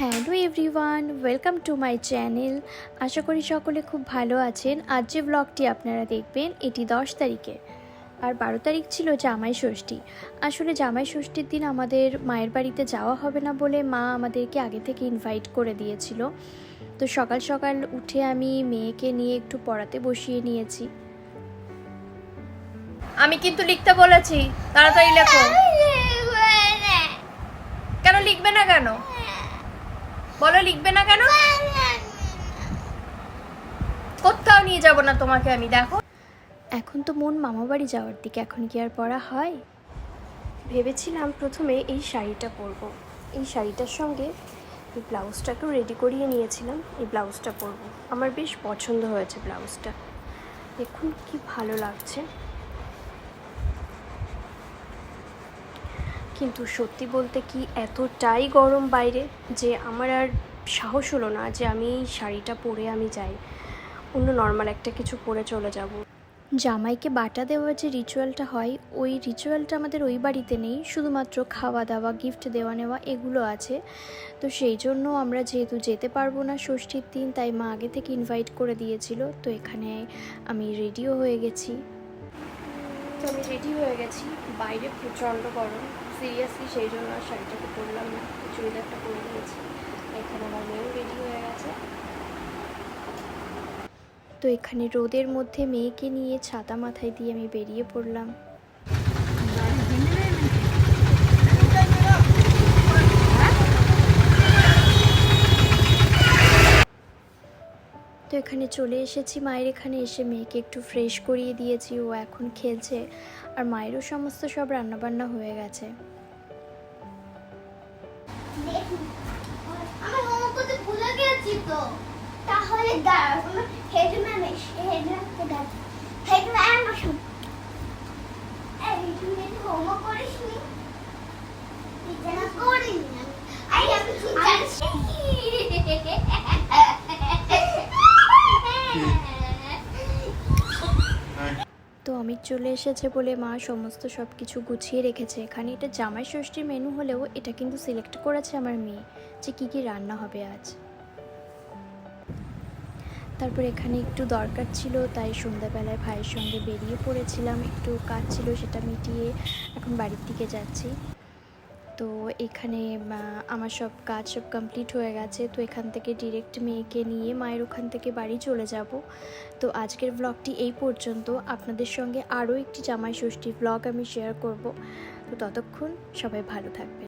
Hello everyone, welcome to my channel. আশা করি সকলে খুব ভালো আছেন। আজ যে ব্লগটি আপনারা দেখবেন এটি 10 তারিখে, আর 12 তারিখ ছিল জামাই ষষ্ঠী। আসলে জামাই ষষ্ঠীর দিন আমাদের মায়ের বাড়িতে যাওয়া হবে না বলে মা আমাদেরকে আগে থেকে ইনভাইট করে দিয়েছিল। তো সকাল সকাল উঠে আমি মেয়েকে নিয়ে একটু পড়াতে বসিয়ে নিয়েছি। আমি কিন্তু লিখতে বলেছি, তাড়াতাড়ি লেখো। কেন লিখবে না কেন বলো, লিখবে না কেন? কোথাও নিয়ে যাব না তোমাকে আমি, দেখো। এখন তো মন মামা বাড়ি যাওয়ার দিকে, এখন কি আর পরা হয়? ভেবেছিলাম প্রথমে এই শাড়িটা পরবো, এই শাড়িটার সঙ্গে এই ব্লাউজটাকেও রেডি করিয়ে নিয়েছিলাম। এই ব্লাউজটা পরবো, আমার বেশ পছন্দ হয়েছে ব্লাউজটা, দেখুন কি ভালো লাগছে। কিন্তু সত্যি বলতে কি এতটাই গরম বাইরে যে আমার আর সাহস হলো না যে আমি শাড়িটা পরে আমি যাই, অন্য নর্মাল একটা কিছু পরে চলে যাব। জামাইকে বাটা দেওয়ার যে রিচুয়ালটা হয়, ওই রিচুয়ালটা আমাদের ওই বাড়িতে নেই, শুধুমাত্র খাওয়া দাওয়া, গিফট দেওয়া নেওয়া এগুলো আছে। তো সেই জন্য আমরা যেহেতু যেতে পারবো না ষষ্ঠীর দিন, তাই মা আগে থেকে ইনভাইট করে দিয়েছিল। তো এখানে আমি রেডিও হয়ে গেছি। বাইরে প্রচণ্ড গরম, সিরিয়াসলি সেই জন্য আর শাড়িটাকে পরলাম না, চুড়িদারটা পরে দিয়েছি। এখানে আমার মেয়েও রেডি হয়ে গেছে। তো এখানে রোদের মধ্যে মেয়েকে নিয়ে ছাতা মাথায় দিয়ে আমি বেরিয়ে পড়লাম। তো এখানে চলে এসেছি মায়ের এখানে, এসে মেয়েকে একটু ফ্রেশ করিয়ে দিয়েছি, ও এখন খেলছে। আর মায়েরও সমস্ত সব রান্নাবান্না হয়ে গেছে। তাহলে হোমওয়ার্ক করিসনি? করিনি তো অমিত চলে এসেছে বলে মা সমস্ত সব কিছু গুছিয়ে রেখেছে এখানে। এটা জামাই ষষ্ঠীর মেনু হলেও এটা কিন্তু সিলেক্ট করেছে আমার মেয়ে যে কী কী রান্না হবে আজ। তারপর এখানে একটু দরকার ছিল, তাই সন্ধ্যাবেলায় ভাইয়ের সঙ্গে বেরিয়ে পড়েছিলাম, একটু কাজ ছিল সেটা মিটিয়ে এখন বাড়ির দিকে যাচ্ছি। তো এখানে আমার সব কাজ সব কমপ্লিট হয়ে গেছে। তো এখান থেকে ডিরেক্ট মেয়েকে নিয়ে মায়ের ওখান থেকে বাড়ি চলে যাব। তো আজকের ব্লগটি এই পর্যন্ত। আপনাদের সঙ্গে আরও একটি জামাই ষষ্ঠী ব্লগ আমি শেয়ার করব। তো ততক্ষণ সবাই ভালো থাকবেন।